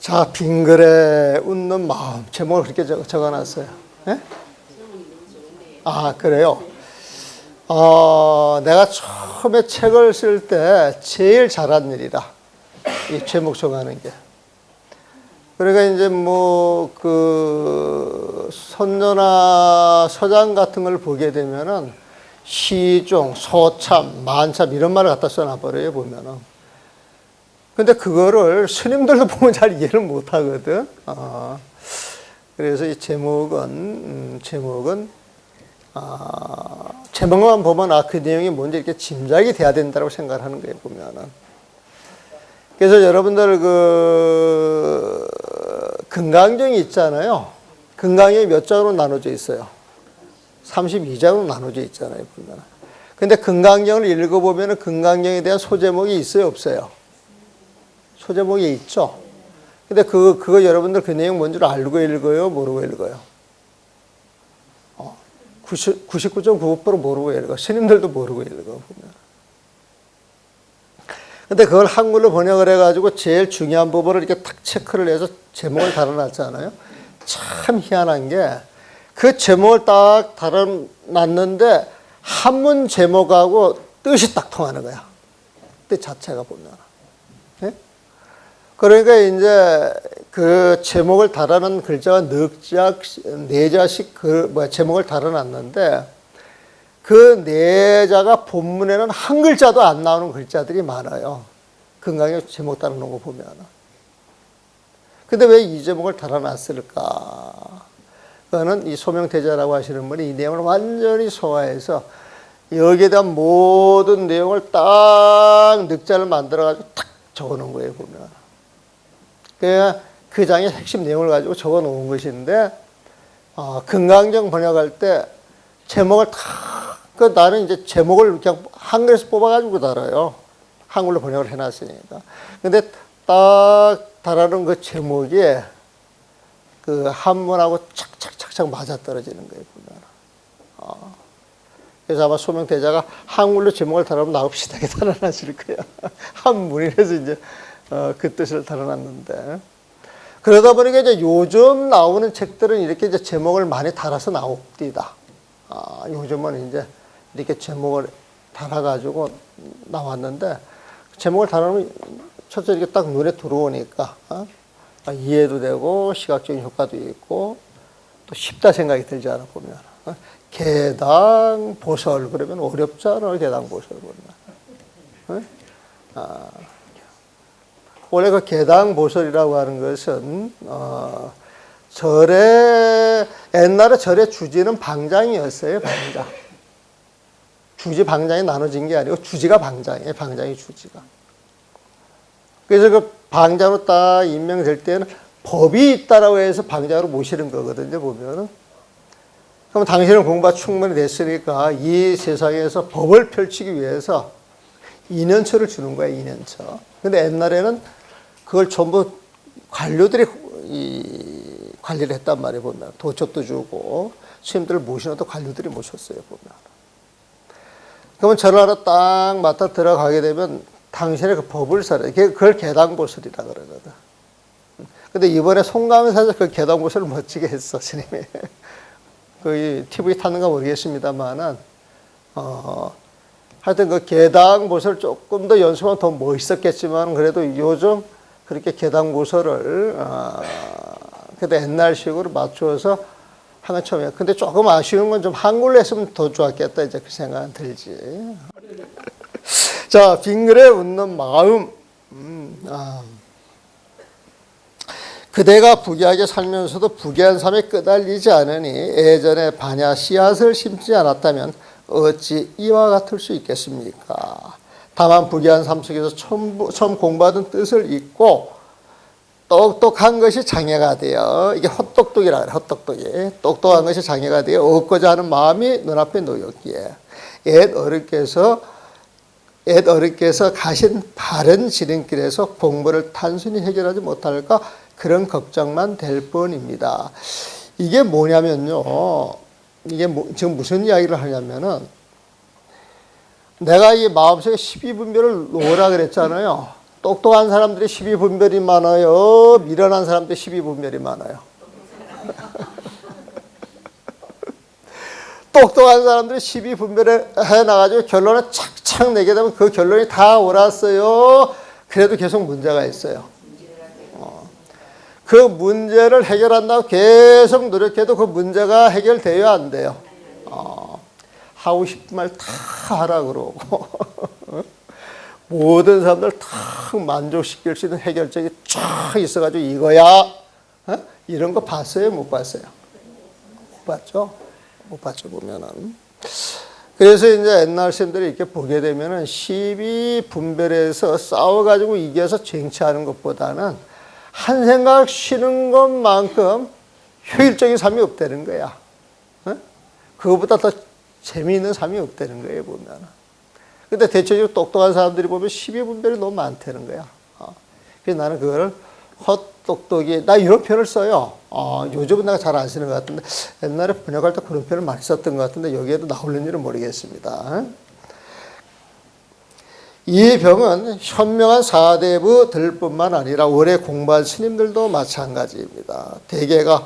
자, 빙그레 웃는 마음. 제목을 그렇게 적어놨어요. 네? 아, 그래요? 내가 처음에 책을 쓸 때 제일 잘한 일이다. 이 제목 정하는 게. 그러니까 이제 선조나 서장 같은 걸 보게 되면은 시종, 소참, 만참 이런 말을 갖다 써놔버려요, 보면은. 근데 그거를 스님들도 보면 잘 이해를 못 하거든. 그래서 이 제목만 보면 그 내용이 뭔지 이렇게 짐작이 돼야 된다고 생각을 하는 거예요, 보면은. 그래서 여러분들 금강경이 있잖아요. 금강경이 몇 장으로 나눠져 있어요? 32장으로 나눠져 있잖아요, 보면. 근데 금강경을 읽어보면 금강경에 대한 소제목이 있어요, 없어요? 소제목이 있죠? 근데 그거 여러분들 그 내용 뭔 줄 알고 읽어요? 모르고 읽어요? 99.99% 모르고 읽어. 스님들도 모르고 읽어, 보면. 근데 그걸 한글로 번역을 해가지고 제일 중요한 부분을 이렇게 탁 체크를 해서 제목을 달아놨잖아요. 참 희한한 게 그 제목을 딱 달아놨는데 한문 제목하고 뜻이 딱 통하는 거야. 뜻 자체가 보면. 네? 그러니까 이제 그 제목을 달아놓은 글자가 네 자씩 제목을 달아놨는데 그 네 자가 본문에는 한 글자도 안 나오는 글자들이 많아요. 금강경 제목 달아놓은 거 보면. 근데 왜 이 제목을 달아놨을까? 그거는 이 소명태자라고 하시는 분이 이 내용을 완전히 소화해서 여기에 대한 모든 내용을 딱 늑자를 만들어가지고 탁 적어놓은 거예요, 보면. 그 장의 핵심 내용을 가지고 적어놓은 것인데, 금강경 번역할 때 제목을 나는 이제 제목을 그냥 한글에서 뽑아가지고 달아요. 한글로 번역을 해놨으니까. 근데 딱 달아놓은 그 제목이 그 한문하고 착착착착 맞아떨어지는 거예요, 보면. 그래서 아마 소명대자가 한글로 제목을 달아보면 나하고 비슷하게 달아놨을 거야. 한문이라서 이제 그 뜻을 달아놨는데. 그러다 보니까 이제 요즘 나오는 책들은 이렇게 이제 제목을 많이 달아서 나옵니다. 요즘은 이제 이렇게 제목을 달아가지고 나왔는데, 제목을 달아놓으면 첫째 이렇게 딱 눈에 들어오니까, 이해도 되고, 시각적인 효과도 있고, 또 쉽다 생각이 들지 않아, 보면. 개당보설, 그러면 어렵잖아, 개당보설 보면. 원래 그 개당보설이라고 하는 것은, 옛날에 절의 주지는 방장이었어요, 방장. 주지 방장이 나눠진 게 아니고 주지가 방장이에요, 방장이 주지가. 그래서 그 방장으로 딱 임명될 때는 법이 있다라고 해서 방장으로 모시는 거거든요, 보면은. 그럼 당신은 공부가 충분히 됐으니까 이 세상에서 법을 펼치기 위해서 2년처를 주는 거야, 2년처. 근데 옛날에는 그걸 전부 관료들이 관리를 했단 말이에요, 보면. 도첩도 주고, 스님들을 모시는 또 관료들이 모셨어요, 보면. 그러면 절을 하러 딱 맡아 들어가게 되면 당신의 그 법을 살아요. 그걸 개당보설이라 그러거든. 근데 이번에 송가면사에서 그 개당보설을 멋지게 했어, 스님이. 그 TV 탔는가 모르겠습니다만은, 하여튼 그 개당보설 조금 더 연습하면 더 멋있었겠지만, 그래도 요즘 그렇게 개당보설을, 그때 옛날식으로 맞추어서 하면 처음이야. 근데 조금 아쉬운 건 좀 한글로 했으면 더 좋았겠다, 이제 그 생각은 들지. 자, 빙그레 웃는 마음. 그대가 부귀하게 살면서도 부귀한 삶에 끄달리지 않으니 예전에 반야 씨앗을 심지 않았다면 어찌 이와 같을 수 있겠습니까? 다만 부귀한 삶 속에서 처음 공부하던 뜻을 잊고 똑똑한 것이 장애가 되어, 이게 헛똑똑이라 그래, 헛똑똑이. 똑똑한 것이 장애가 되어 얻고자 하는 마음이 눈앞에 놓였기에 옛 어른께서 가신 바른 지름길에서 공부를 단순히 해결하지 못할까 그런 걱정만 될 뿐입니다. 이게 뭐냐면요. 지금 무슨 이야기를 하냐면은 내가 이 마음속에 12분별을 놓으라 그랬잖아요. 똑똑한 사람들이 12분별이 많아요? 미련한 사람들이 12분별이 많아요? 똑똑한 사람들이 12분별을 해놔가지고 결론을 착착 내게 되면 그 결론이 다 옳았어요. 그래도 계속 문제가 있어요. 그 문제를 해결한다고 계속 노력해도 그 문제가 해결돼야 안 돼요. 하고 싶은 말 다 하라 그러고 모든 사람들 다 만족시킬 수 있는 해결책이 쫙 있어가지고 이거야. 이런 거 봤어요? 못 봤어요? 못 봤죠? 못 봤죠, 보면은. 그래서 이제 옛날 쌤들이 이렇게 보게 되면은 12분별에서 싸워가지고 이겨서 쟁취하는 것보다는 한 생각 쉬는 것만큼 효율적인 삶이 없다는 거야. 그거보다 더 재미있는 삶이 없다는 거예요, 보면은. 근데 대체적으로 똑똑한 사람들이 보면 12분별이 너무 많다는 거야. 그래서 나는 그거를 헛똑똑이, 나 이런 표현을 써요. 요즘은 내가 잘 안 쓰는 것 같은데, 옛날에 번역할 때 그런 표현을 많이 썼던 것 같은데, 여기에도 나올는지는 모르겠습니다. 이 병은 현명한 사대부들 뿐만 아니라 오래 공부한 스님들도 마찬가지입니다. 대개가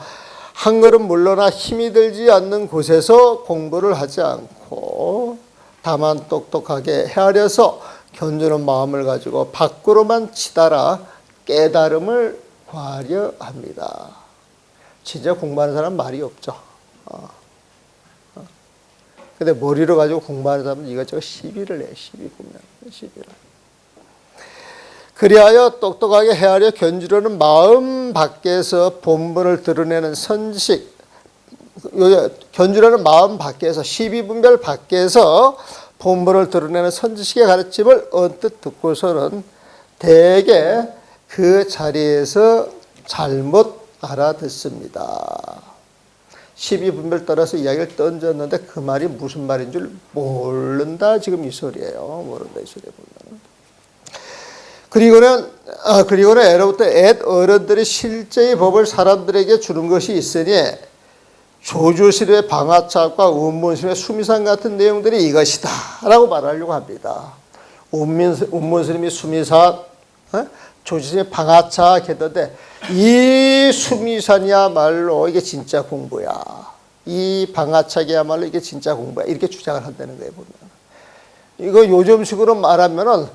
한 걸음 물러나 힘이 들지 않는 곳에서 공부를 하지 않고 다만 똑똑하게 헤아려서 견주는 마음을 가지고 밖으로만 치달아 깨달음을 구하려 합니다. 진짜 공부하는 사람 말이 없죠. 근데 머리로 가지고 공부하는 사람은 이것저것 시비를 내, 시비 보면. 시비를. 그리하여 똑똑하게 헤아려 견주려는 마음 밖에서 본분을 드러내는 선식, 견주려는 마음 밖에서, 12분별 밖에서 본분을 드러내는 선지식의 가르침을 언뜻 듣고서는 대개 그 자리에서 잘못 알아듣습니다. 12분별 따라서 이야기를 던졌는데 그 말이 무슨 말인 줄 모른다. 지금 이 소리예요. 모른다 이 소리에 보면. 그리고는 애로부터 옛 어른들이 실제의 법을 사람들에게 주는 것이 있으니 조주실의 방화차과 운문실의 수미산 같은 내용들이 이것이다 라고 말하려고 합니다. 운문스님이 수미산, 조주실의 방화차 했던데 이 수미산이야말로 이게 진짜 공부야. 이 방화차기야말로 이게 진짜 공부야. 이렇게 주장을 한다는 거예요. 보면. 이거 요즘식으로 말하면은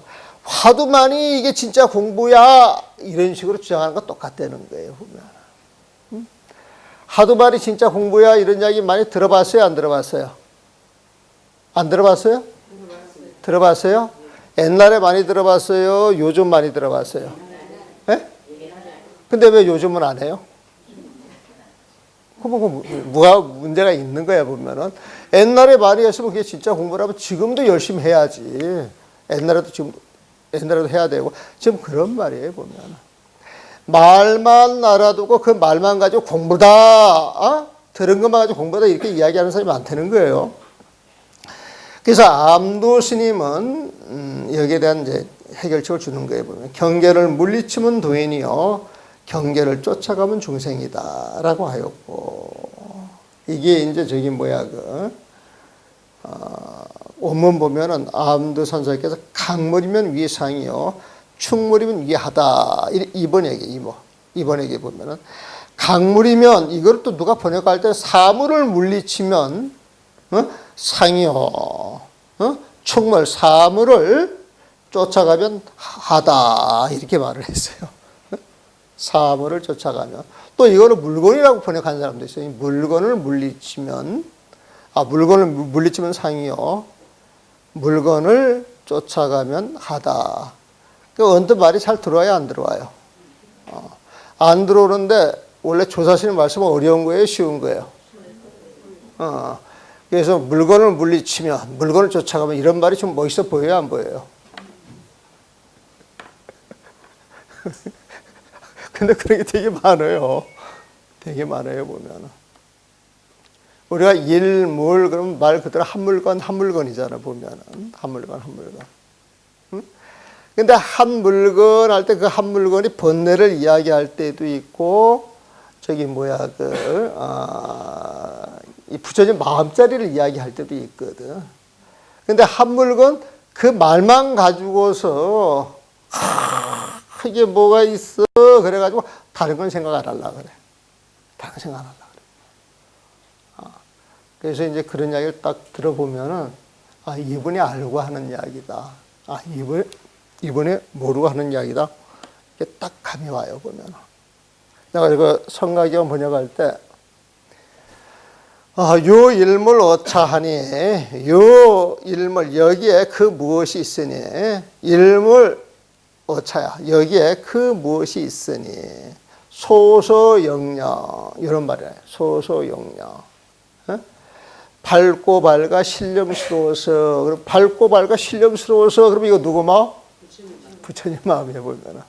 화두만이 이게 진짜 공부야. 이런 식으로 주장하는 거 똑같다는 거예요. 보면. 화두만이 진짜 공부야. 이런 이야기 많이 들어봤어요? 안 들어봤어요? 안 들어봤어요? 들어봤어요? 옛날에 많이 들어봤어요? 요즘 많이 들어봤어요? 예? 근데 왜 요즘은 안 해요? 그럼 뭐가 문제가 있는 거야 보면은. 옛날에 많이 했으면 그게 진짜 공부라면 지금도 열심히 해야지. 옛날에도 해야 되고 지금 그런 말이에요 보면. 말만 알아두고 그 말만 가지고 공부다. 들은 것만 가지고 공부다 이렇게 이야기하는 사람이 많다는 거예요. 그래서 암두 스님은 여기에 대한 이제 해결책을 주는 거예요 보면. 경계를 물리치면 도인이요 경계를 쫓아가면 중생이다라고 하였고, 이게 이제 저기 뭐야 원문 보면은 암두 선사께서 강물이면 위에 상이요 충물이면 위에 하다. 이번 얘기 보면은 강물이면 이걸 또 누가 번역할 때 사물을 물리치면 상이요 충물 사물을 쫓아가면 하다 이렇게 말을 했어요. 사물을 쫓아가면. 또 이거는 물건이라고 번역한 사람도 있어요. 물건을 물리치면 상이요 물건을 쫓아가면 하다. 그 언뜻 말이 잘 들어와요, 안 들어와요? 안 들어오는데 원래 조사하시는 말씀은 어려운 거예요, 쉬운 거예요? 그래서 물건을 물리치면, 물건을 쫓아가면 이런 말이 좀 멋있어 보여요, 안 보여요? 근데 그런 게 되게 많아요. 되게 많아요, 보면. 우리가 일물, 그러면 말 그대로 한 물건이잖아, 보면은. 한 물건. 응? 근데 한 물건 할 때 그 한 물건이 번뇌를 이야기할 때도 있고, 이 부처님 마음자리를 이야기할 때도 있거든. 근데 한 물건, 그 말만 가지고서 이게 뭐가 있어? 그래가지고 다른 건 생각 안 하려고 그래. 다른 생각 안 하려고 그래. 그래서 이제 그런 이야기를 딱 들어보면은, 이분이 알고 하는 이야기다. 이분이 모르고 하는 이야기다. 이게 딱 감이 와요, 보면은. 내가 이거 성가경 번역할 때, 요 일물 어차하니, 요 일물, 여기에 그 무엇이 있으니, 일물 어차야, 여기에 그 무엇이 있으니, 소소영령, 이런 말이에요. 소소영령. 밝고 밝아 신령스러워서, 그럼 밝고 밝아 신령스러워서, 그럼 이거 누구 마음? 부처님 마음에 보면은.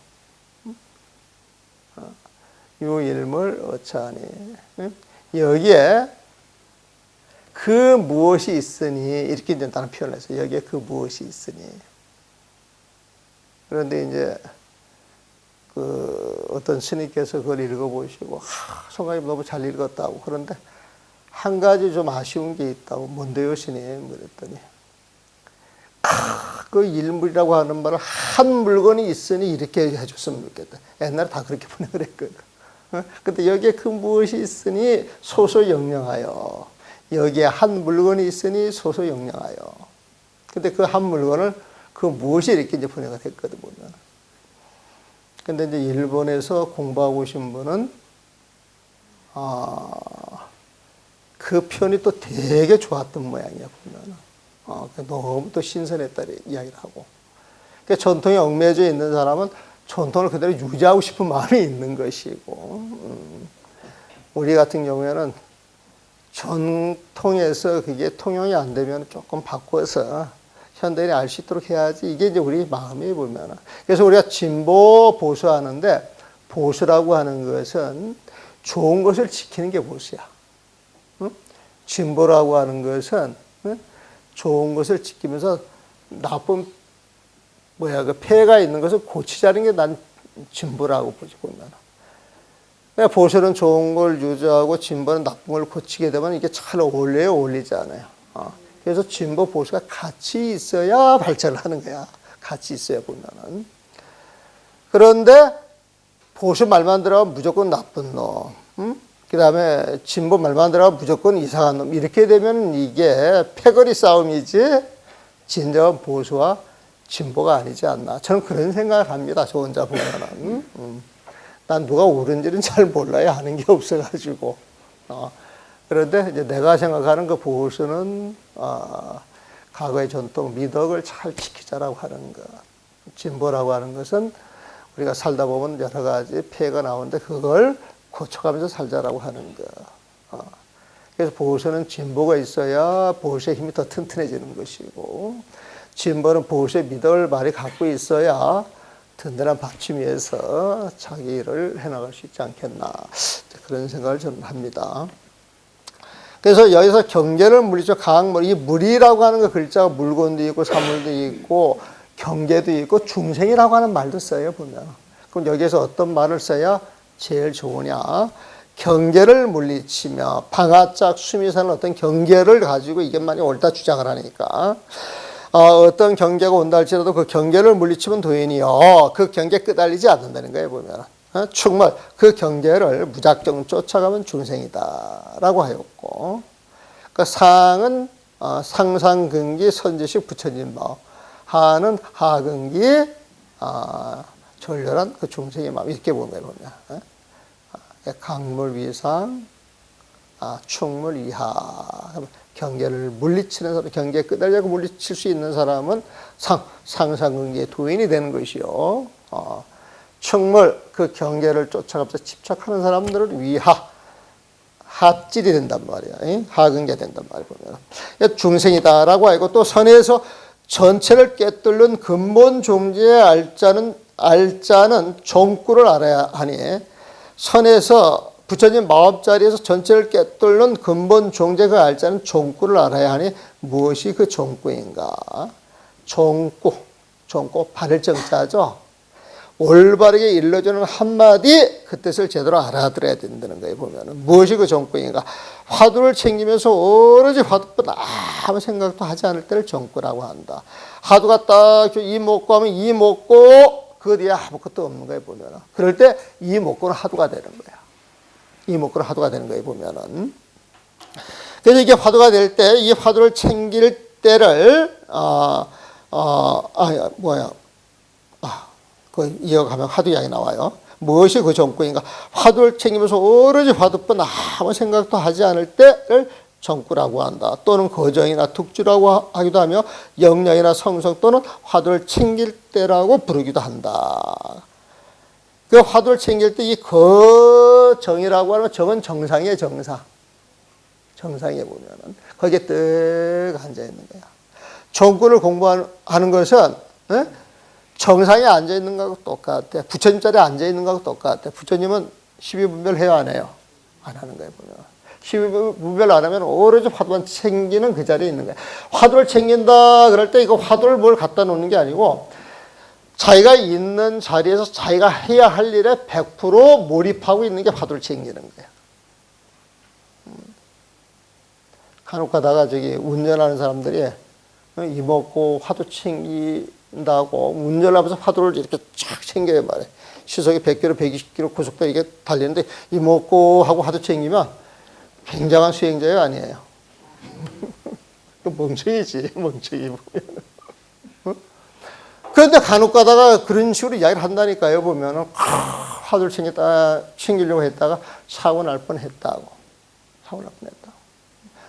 요 일물 어차하니, 여기에 그 무엇이 있으니, 이렇게 이제 다른 표현을 해서 여기에 그 무엇이 있으니. 그런데 이제 그 어떤 스님께서 그걸 읽어보시고, 성가님 너무 잘 읽었다고. 그런데 한 가지 좀 아쉬운 게 있다고. 뭔데요, 스님? 그랬더니, 그 일물이라고 하는 말을 한 물건이 있으니 이렇게 해줬으면 좋겠다. 옛날에 다 그렇게 번역을 했거든. 근데 여기에 그 무엇이 있으니 소소영령하여. 여기에 한 물건이 있으니 소소영령하여. 근데 그 한 물건을 그 무엇이 이렇게 이제 번역을 했거든, 보면. 근데 이제 일본에서 공부하고 오신 분은, 그 표현이 또 되게 좋았던 모양이야, 보면. 너무 또 신선했다, 이야기를 하고. 그러니까 전통에 얽매여져 있는 사람은 전통을 그대로 유지하고 싶은 마음이 있는 것이고, 우리 같은 경우에는 전통에서 그게 통용이 안 되면 조금 바꿔서 현대인이 알 수 있도록 해야지. 이게 이제 우리 마음에 보면은. 그래서 우리가 진보 보수하는데, 보수라고 하는 것은 좋은 것을 지키는 게 보수야. 응? 진보라고 하는 것은 좋은 것을 지키면서 나쁜 그 폐가 있는 것을 고치자는 게 난 진보라고 보지, 보면. 그러니까 보수는 좋은 걸 유지하고 진보는 나쁜 걸 고치게 되면 이게 잘 어울려요, 어울리지 않아요. 그래서 진보 보수가 같이 있어야 발전을 하는 거야. 같이 있어야 보면은. 그런데 보수 말만 들어가면 무조건 나쁜 놈. 그 다음에 진보 말만 들어가면 무조건 이상한 놈. 이렇게 되면 이게 패거리 싸움이지 진정한 보수와 진보가 아니지 않나. 저는 그런 생각을 합니다. 저 혼자 보면은. 난 누가 옳은지는 잘 몰라요. 하는 게 없어가지고. 그런데 이제 내가 생각하는 그 보수는 과거의 전통 미덕을 잘 지키자라고 하는 것. 진보라고 하는 것은 우리가 살다 보면 여러 가지 폐해가 나오는데 그걸 고쳐가면서 살자라고 하는 것. 그래서 보수는 진보가 있어야 보수의 힘이 더 튼튼해지는 것이고, 진보는 보수의 미덕을 많이 갖고 있어야 든든한 받침 위에서 자기 일을 해나갈 수 있지 않겠나. 그런 생각을 저는 합니다. 그래서 여기서 경계를 물리죠. 강물. 이 물이라고 하는 그 글자가 물건도 있고 사물도 있고 경계도 있고 중생이라고 하는 말도 써요, 보면. 그럼 여기에서 어떤 말을 써야 제일 좋으냐? 경계를 물리치며 방아짝 숨이 사는 어떤 경계를 가지고 이것만이 옳다 주장을 하니까 어떤 경계가 온다 할지라도 그 경계를 물리치면 도인이요. 그 경계에 끄달리지 않는다는 거예요, 보면. 충만 그 경계를 무작정 쫓아가면 중생이다 라고 하였고, 그 상은 상상근기 선지식 부처님 마음, 하는 하근기 졸렬한 그 중생의 마음, 이렇게 보면 강물 위상, 충물 이하. 경계를 물리치는 사람, 경계에 끄달려고 물리칠 수 있는 사람은 상상근기의 도인이 되는 것이요. 충물, 그 경계를 쫓아가면서 집착하는 사람들은 위하, 하질이 된단 말이야. 하근계 된단 말이야, 보면. 중생이다라고 하고, 또 선에서 전체를 꿰뚫는 근본 종지의 알자는 종구를 알아야 하니, 선에서 부처님 마음자리에서 전체를 꿰뚫는 근본 종제 그 알자는 종구를 알아야 하니, 무엇이 그 종구인가? 종구, 바를 정자죠. 올바르게 일러주는 한마디, 그 뜻을 제대로 알아들어야 된다는 거예요, 보면은. 무엇이 그 종구인가? 화두를 챙기면서 오로지 화두뿐 아무 생각도 하지 않을 때를 종구라고 한다. 화두가 딱 이 먹고 하면 이 먹고, 그 뒤에 아무것도 없는 거예요, 보면은. 그럴 때 이 목구는 하도가 되는 거야. 이 목구는 하도가 되는 거예요, 보면은. 그래서 이게 화두가 될 때, 이 화두를 챙길 때를, 그 이어가면 화두 이야기 나와요. 무엇이 그 정구인가? 화두를 챙기면서 오로지 화두뿐 아무 생각도 하지 않을 때를 정구라고 한다. 또는 거정이나 tuk주라고 하기도 하며 영령이나 성성 또는 화두를 챙길 때라고 부르기도 한다. 그 화두를 챙길 때 이 거정이라고 하면 정은 정상이에요, 정상. 정상에 보면은 거기에 뜩 앉아 있는 거야. 정구를 공부하는 것은 정상에 앉아 있는 거하고 똑같아. 부처님 자리에 앉아 있는 거하고 똑같아. 부처님은 12분별 해요, 안 해요? 안 하는 거예요, 보면. 12분별 안 하면 오로지 화두만 챙기는 그 자리에 있는 거예요. 화두를 챙긴다 그럴 때 이거 화두를 뭘 갖다 놓는 게 아니고 자기가 있는 자리에서 자기가 해야 할 일에 100% 몰입하고 있는 게 화두를 챙기는 거예요. 간혹 가다가 저기 운전하는 사람들이 이먹고 화두 챙긴다고 운전하면서 화두를 이렇게 쫙 챙겨요 말이에요. 시속이 100km, 120km 고속도로 이게 달리는데 이먹고 하고 화두 챙기면 굉장한 수행자가 아니에요. 멍청이지, 멍청이 보면. 그런데 간혹 가다가 그런 식으로 이야기를 한다니까요, 보면은. 화두를 챙기려고 했다가 사고 날 뻔 했다고. 사고 날 뻔 했다고.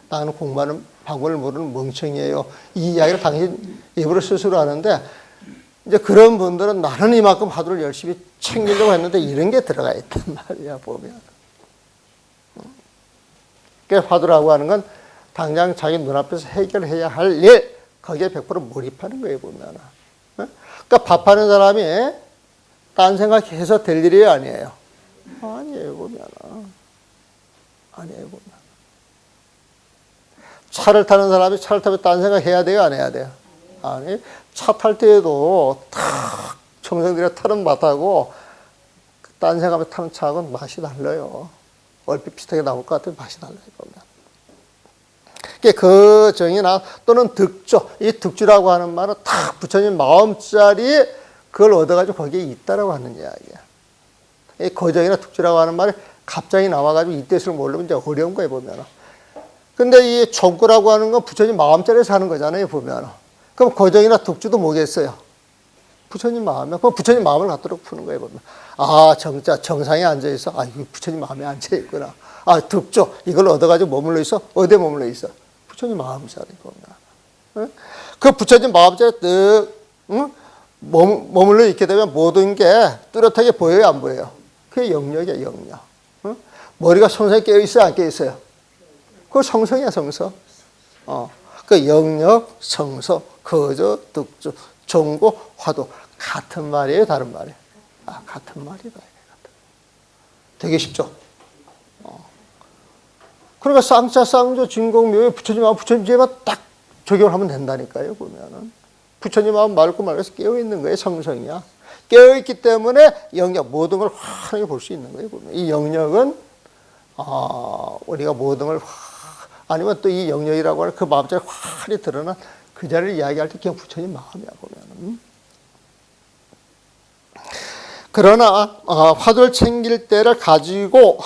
나는 공부하는 방법을 모르는 멍청이에요. 이 이야기를 당신 입으로 스스로 하는데, 이제 그런 분들은 나는 이만큼 화두를 열심히 챙기려고 했는데 이런 게 들어가 있단 말이야, 보면. 그러니까 화두라고 하는 건 당장 자기 눈앞에서 해결해야 할 일, 거기에 100% 몰입하는 거예요, 보면. 그러니까 밥하는 사람이 딴 생각해서 될 일이 아니에요. 아니에요, 보면. 아니에요, 보면. 차를 타는 사람이 차를 타면 딴 생각해야 돼요, 안 해야 돼요? 아니, 차 탈 때에도 탁 정성들여 타는 맛하고 딴 생각하면 타는 차하고는 맛이 달라요. 얼핏 비슷하게 나올 것 같은 맛이 달라요, 보면. 그 정이나 또는 득조, 이 득주라고 하는 말은 딱 부처님 마음자리 그걸 얻어가지고 거기에 있다라고 하는 이야기야. 이 거정이나 득주라고 하는 말이 갑자기 나와가지고 이 뜻을 모르면 이제 어려운 거예요, 보면. 근데 이 정구라고 하는 건 부처님 마음자리에서 하는 거잖아요, 보면. 그럼 거정이나 득주도 뭐겠어요? 부처님 마음이야. 그럼 부처님 마음을 갖도록 푸는 거예요, 보면. 아, 정자, 정상에 앉아있어. 아, 이거 부처님 마음에 앉아있구나. 아, 득조, 이걸 얻어가지고 머물러 있어? 어디에 머물러 있어? 부처님 마음자리, 보면. 그 부처님 마음자리에 머물러 있게 되면 모든 게 뚜렷하게 보여요, 안 보여요? 그게 영역이야, 영역. 머리가 성성에 깨어있어요, 안 깨어있어요? 그거 성성이야, 성성. 그 영역, 성성, 거저, 득조, 정고, 화두. 같은 말이에요, 다른 말이에요? 아, 같은 말이다. 되게 쉽죠? 그러니까 쌍자, 쌍조, 진공, 묘에 부처님하고 부처님제만 딱 적용을 하면 된다니까요, 보면은. 부처님하고 맑고 맑아서 깨어있는 거예요, 성성이야. 깨어있기 때문에 영역, 모든 걸 환하게 볼 수 있는 거예요, 보면. 이 영역은, 우리가 모든 걸 아니면 또 이 영역이라고 하는 그 마음자리 환히 드러난 그 자리를 이야기할 때 그냥 부처님 마음이야, 보면은. 그러나 화두를 챙길 때를 가지고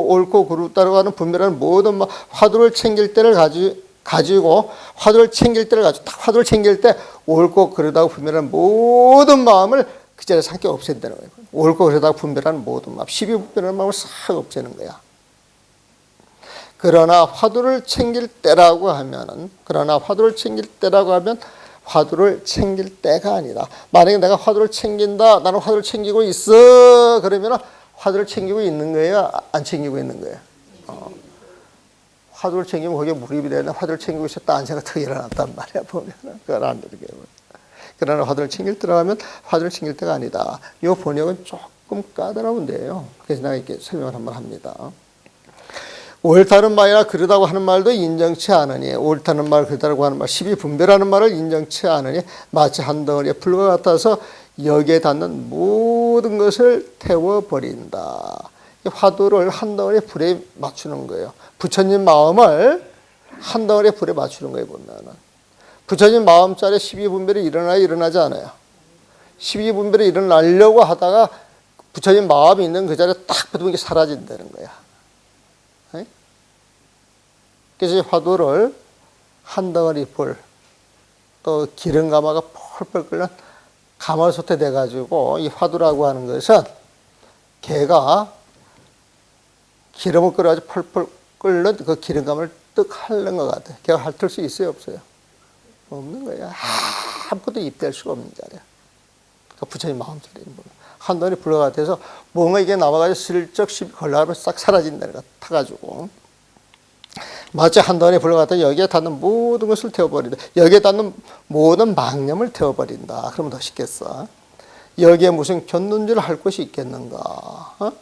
옳고 그르다라고 하는 분별하는 모든 화두를 챙길 때를 가지고 화두를 챙길 때 옳고 그르다고 분별하는 모든 마음을 그 자리에서 함께 없앤다는 거예요. 옳고 그르다고 분별하는 모든 마음, 12분별하는 마음을 싹 없애는 거야. 그러나 화두를 챙길 때라고 하면 화두를 챙길 때가 아니다. 만약에 내가 화두를 챙긴다, 나는 화두를 챙기고 있어. 그러면 화두를 챙기고 있는 거예요? 안 챙기고 있는 거예요? 화두를 챙기면 거기에 무립이 되는 화두를 챙기고 있었다. 안 생각하고 일어났단 말이야, 보면. 그건 안 되게. 그러나 화두를 챙길 때라고 하면 화두를 챙길 때가 아니다. 이 번역은 조금 까다로운데요. 그래서 내가 이렇게 설명을 한번 합니다. 옳다는 말이나 그르다고 하는 말도 인정치 않으니 옳다는 말 그르다고 하는 말 12분별하는 말을 인정치 않으니 마치 한 덩어리의 불과 같아서 여기에 닿는 모든 것을 태워버린다. 화두를 한 덩어리의 불에 맞추는 거예요. 부처님 마음을 한 덩어리의 불에 맞추는 거예요, 보면은. 부처님 마음자리에 12분별이 일어나지 않아요. 십이분별이 일어나려고 하다가 부처님 마음이 있는 그 자리에 딱 붙으면 이게 사라진다는 거야. 네? 그래서 화두를 한 덩어리 불, 또 기름 가마가 펄펄 끓는 가마솥에 돼가지고 이 화두라고 하는 것은 개가 기름을 끓여가지고 펄펄 끓는 그 기름 가마를 떡 핥는 것 같아. 걔가 핥을 수 있어요, 없어요? 없는 거야. 아무것도 입댈 수가 없는 자리야. 그러니까 부처님 마음자리인 거야. 한 덩어리 불 같아서 뭔가 이게 남아가지고 슬쩍 걸러가면 싹 사라진다는 거 타가지고. 마치 한 덩어리 불 같아 여기에 닿는 모든 것을 태워버린다. 여기에 닿는 모든 망념을 태워버린다. 그러면 더 쉽겠어. 여기에 무슨 곁눈질 할 것이 있겠는가? 어?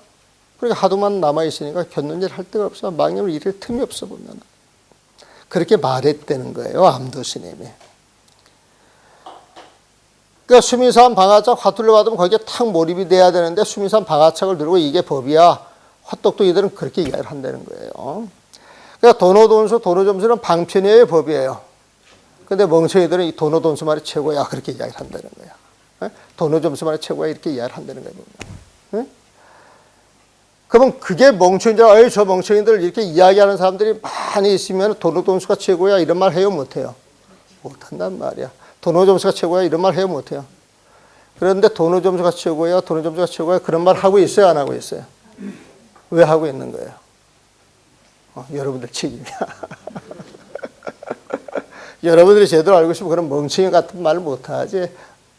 그러니까 하도만 남아있으니까 곁눈질 할 데가 없어. 망념을 잃을 틈이 없어 보면. 그렇게 말했다는 거예요. 암도 스님이. 그러니까 수미산 방아착 화두를 받으면 거기에 탁 몰입이 돼야 되는데 수미산 방아착을 들고 이게 법이야. 헛똑똑 이들은 그렇게 이야기를 한다는 거예요. 그러니까 도노돈수, 도노점수는 방편의 법이에요. 근데 멍청이들은 이 도노돈수 말이 최고야. 그렇게 이야기를 한다는 거야. 도노점수 말이 최고야. 이렇게 이야기를 한다는 거예요. 네? 그러면 그게 멍청이들, 저 멍청이들 이렇게 이야기하는 사람들이 많이 있으면 도노돈수가 최고야. 이런 말 해요? 못해요? 못한단 말이야. 도노점수가 최고야. 이런 말 해요? 못해요? 그런데 도노점수가 최고야. 도노점수가 최고야. 그런 말 하고 있어요? 안 하고 있어요? 왜 하고 있는 거예요? 여러분들 책임이야. 여러분들이 제대로 알고 싶으면 그런 멍청이 같은 말을 못하지.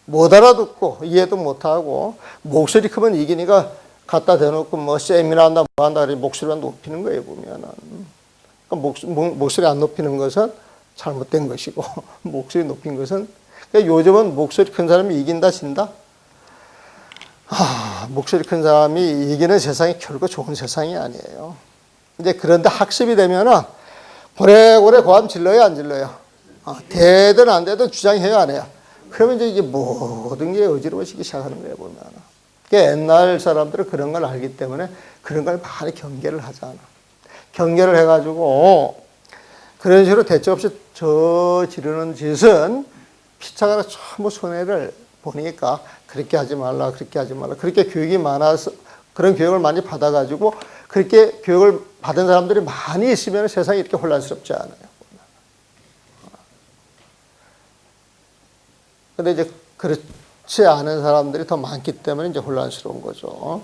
못 알아듣고 이해도 못하고 목소리 크면 이기니까 갖다 대놓고 뭐 세미나 한다 뭐 한다 그래 목소리만 높이는 거예요 보면은. 그러니까 목소리 안 높이는 것은 잘못된 것이고 목소리 높인 것은 그러니까 요즘은 목소리 큰 사람이 이긴다 진다? 목소리 큰 사람이 이기는 세상이 결코 좋은 세상이 아니에요. 이제 그런데 학습이 되면은 고래고래 고함 질러요, 안 질러요? 되든 안 되든 주장해요, 안 해요? 그러면 이제 이게 모든 게 어지러워지기 시작하는 거예요, 보면. 그러니까 옛날 사람들은 그런 걸 알기 때문에 그런 걸 많이 경계를 하잖아. 경계를 해가지고 그런 식으로 대책 없이 저지르는 짓은 피차가 전부 손해를 보니까 그렇게 하지 말라, 그렇게 하지 말라. 그렇게 교육이 많아서 그런 교육을 많이 받아가지고 그렇게 교육을 받은 사람들이 많이 있으면 세상이 이렇게 혼란스럽지 않아요. 근데 이제 그렇지 않은 사람들이 더 많기 때문에 이제 혼란스러운 거죠.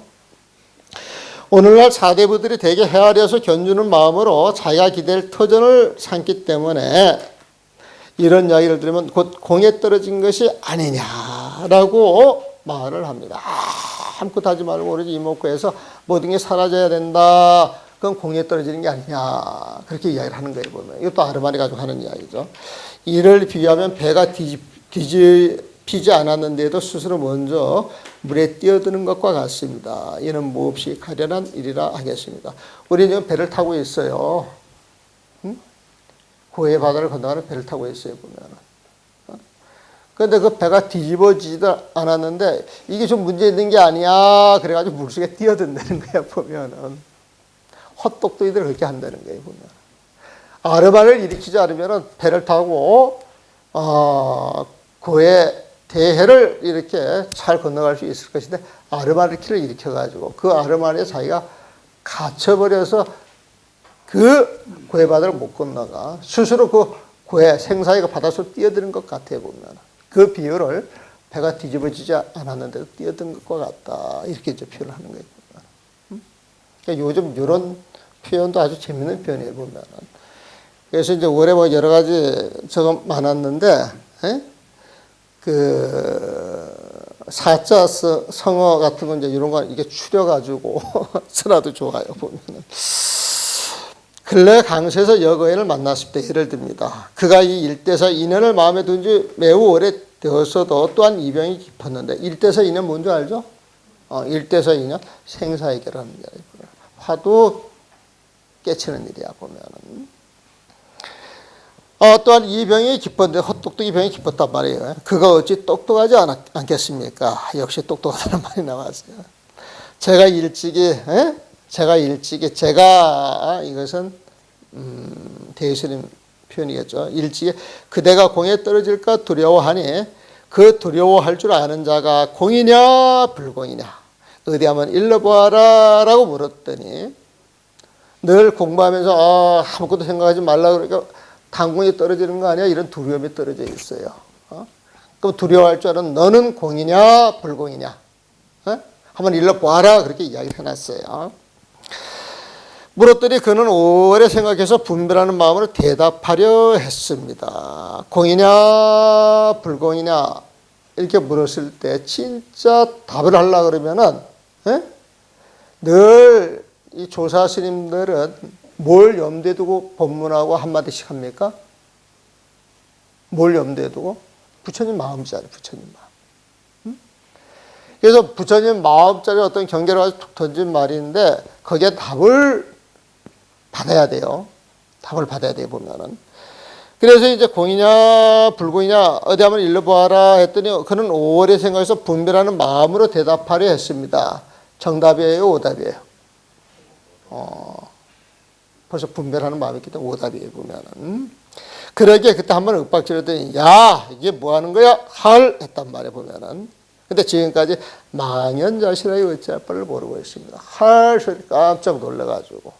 오늘날 사대부들이 대개 헤아려서 견주는 마음으로 자기가 기댈 터전을 삼기 때문에 이런 이야기를 들으면 곧 공에 떨어진 것이 아니냐라고 말을 합니다. 아무것도 하지 말고 오로지 이목구에서 모든 게 사라져야 된다. 그건 공에 떨어지는 게 아니냐. 그렇게 이야기를 하는 거예요, 보면. 이것도 아르마니 가지고 하는 이야기죠. 이를 비유하면 배가 뒤집히지 않았는데도 스스로 먼저 물에 뛰어드는 것과 같습니다. 이는 몹시 가련한 일이라 하겠습니다. 우리는 지금 배를 타고 있어요. 고해 바다를 건너가는 배를 타고 있어요, 보면. 그런데 그 배가 뒤집어지지도 않았는데 이게 좀 문제 있는 게 아니야. 그래가지고 물속에 뛰어든다는 거야, 보면은. 헛똑똑이들 그렇게 한다는 거예요, 보면. 아르바를 일으키지 않으면 배를 타고, 고해 대해를 이렇게 잘 건너갈 수 있을 것인데, 아르마르키를 일으켜가지고 그 아르마리에 자기가 갇혀버려서 그 고해 바다를 못 건너가. 스스로 그 고해 생사의 바닷속으로 뛰어드는 것 같아요, 보면. 그 비유를 배가 뒤집어지지 않았는데도 뛰어든 것과 같다. 이렇게 이제 표현을 하는 거예요. 그러니까 요즘 이런 표현도 아주 재밌는 표현이에요, 보면은. 그래서 이제 올해 뭐 여러 가지 저거 많았는데, 그, 사자 성어 같은 거 이제 이런 거 이게 추려가지고 써놔도 좋아요, 보면은. 근래 강세에서 여거인을 만났을 때 예를 듭니다. 그가 이 일대사 인연을 마음에 둔 지 매우 오래되었어도 또한 이병이 깊었는데 일대사 인연 뭔지 알죠? 일대사 인연 생사해결하는 거예요. 화두 깨치는 일이야 보면은. 또한 이 병이 깊었는데 헛똑똑이 병이 깊었단 말이에요. 그가 어찌 똑똑하지 않겠습니까? 역시 똑똑하다는 말이 나왔어요. 제가 일찍이 이것은 대스님 표현이겠죠. 일찍이 그대가 공에 떨어질까 두려워하니 그 두려워할 줄 아는 자가 공이냐 불공이냐 어디 한번 일러보아라 라고 물었더니 늘 공부하면서 아무것도 생각하지 말라 그러니까 당공이 떨어지는 거 아니야? 이런 두려움이 떨어져 있어요. 그럼 두려워할 줄 아는 너는 공이냐 불공이냐 한번 일러보아라 그렇게 이야기를 해놨어요. 물었더니 그는 오래 생각해서 분별하는 마음으로 대답하려 했습니다. 공이냐 불공이냐 이렇게 물었을 때 진짜 답을 하려고 그러면은 늘 이 조사 스님들은 뭘 염두에 두고 법문하고 한마디씩 합니까? 뭘 염두에 두고? 부처님 마음자리, 부처님 마음. 그래서 부처님 마음자리 어떤 경계를 가지고 툭 던진 말인데 거기에 답을 받아야 돼요. 답을 받아야 돼요, 보면은. 그래서 이제 공이냐, 불공이냐, 어디 한번 일러보아라 했더니 그는 오래 생각해서 분별하는 마음으로 대답하려 했습니다. 정답이에요, 오답이에요? 벌써 분별하는 마음이 있기 때문에 오답이에요, 보면은. 그러기에 그때 한번 윽박지르더니, 야, 이게 뭐 하는 거야? 할! 했단 말이에요, 보면은. 근데 지금까지 망연자실하게 어찌할 바를 모르고 있습니다. 할 소리 깜짝 놀래가지고.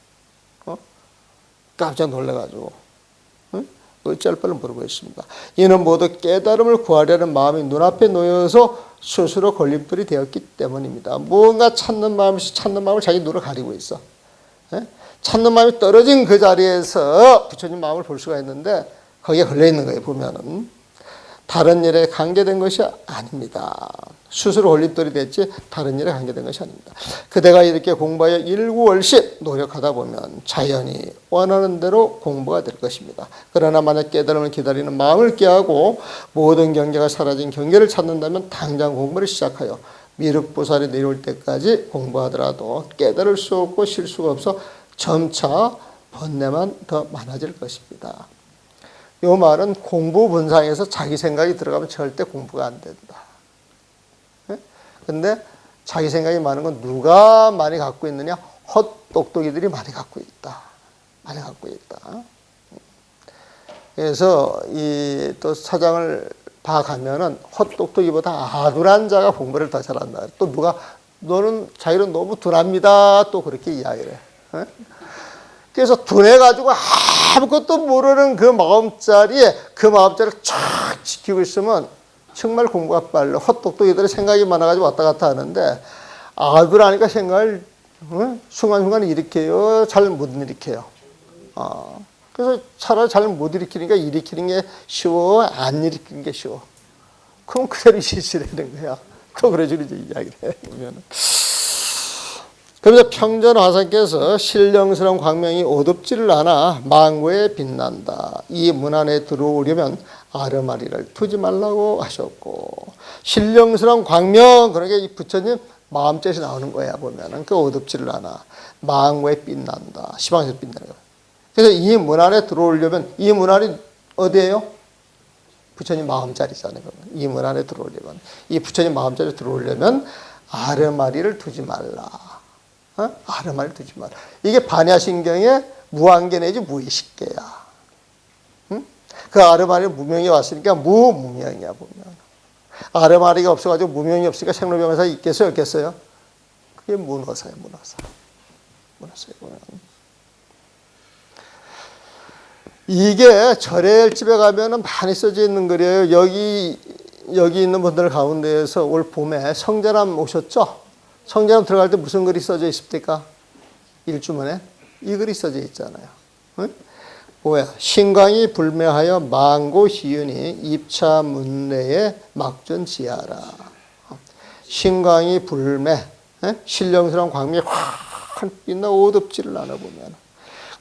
깜짝 놀래가지고. 어찌할 바를 모르고 있습니다. 이는 모두 깨달음을 구하려는 마음이 눈앞에 놓여서 스스로 걸림돌이 되었기 때문입니다. 무언가 찾는 마음을 자기 눈을 가리고 있어. 찾는 마음이 떨어진 그 자리에서 부처님 마음을 볼 수가 있는데 거기에 걸려있는 거예요, 보면은. 다른 일에 관계된 것이 아닙니다. 스스로 걸림돌이 됐지 다른 일에 관계된 것이 아닙니다. 그대가 이렇게 공부하여 일구월십 노력하다 보면 자연히 원하는 대로 공부가 될 것입니다. 그러나 만약 깨달음을 기다리는 마음을 깨하고 모든 경계가 사라진 경계를 찾는다면 당장 공부를 시작하여 미륵보살이 내려올 때까지 공부하더라도 깨달을 수 없고 실수가 없어 점차 번뇌만 더 많아질 것입니다. 이 말은 공부 분상에서 자기 생각이 들어가면 절대 공부가 안 된다. 근데 자기 생각이 많은 건 누가 많이 갖고 있느냐? 헛똑똑이들이 많이 갖고 있다. 많이 갖고 있다. 그래서 이 또 사장을 봐가면은 헛똑똑이보다 아둔한 자가 공부를 더 잘한다. 또 누가 너는 자기는 너무 둔합니다. 또 그렇게 이야기를 해. 그래서 둔해가지고 아무것도 모르는 그 마음자리에 그 마음자리를 쫙 지키고 있으면 정말 공부가 빨라. 헛똑똑이들의 생각이 많아가지고 왔다 갔다 하는데 아둔하니까 생각을 순간순간 일으켜요. 잘 못 일으켜요. 그래서 차라리 잘 못 일으키니까 일으키는 게 쉬워, 안 일으키는 게 쉬워. 그럼 그대로 실시되는 거야. 또 그래 주는 이야기를 해 보면은. 그래서 평전화사께서 신령스러운 광명이 어둡지를 않아 망고에 빛난다. 이 문 안에 들어오려면 아르마리를 두지 말라고 하셨고, 신령스러운 광명, 그러니까 이 부처님 마음자에서 나오는 거야, 보면은. 그 어둡지를 않아. 망고에 빛난다. 시방에서 빛나는 거야. 그래서 이 문 안에 들어오려면, 이 문 안이 어디예요? 부처님 마음자리잖아요. 이 문 안에 들어오려면, 이 부처님 마음자리에 들어오려면 아르마리를 두지 말라. 아르마리를 두지 말라. 이게 반야신경의 무한계 내지 무의식계야. 그 아르마리는 무명이 왔으니까 무무명이야, 보면. 아르마리가 없어가지고 무명이 없으니까 생로병사 있겠어요, 없겠어요? 그게 문어사예요, 문어사. 문어사예요, 보면. 이게 절일집에 가면은 많이 써져 있는 글이에요. 여기 있는 분들 가운데에서 올 봄에 성자람 오셨죠? 성자람 들어갈 때 무슨 글이 써져 있습니까? 일주문에 이 글이 써져 있잖아요. 응? 뭐야? 신광이 불매하여 망고 희윤이 입차 문내에 막전지하라. 신광이 불매, 신령스러운 광명이 확 빛나 어둡지를 않아 보면.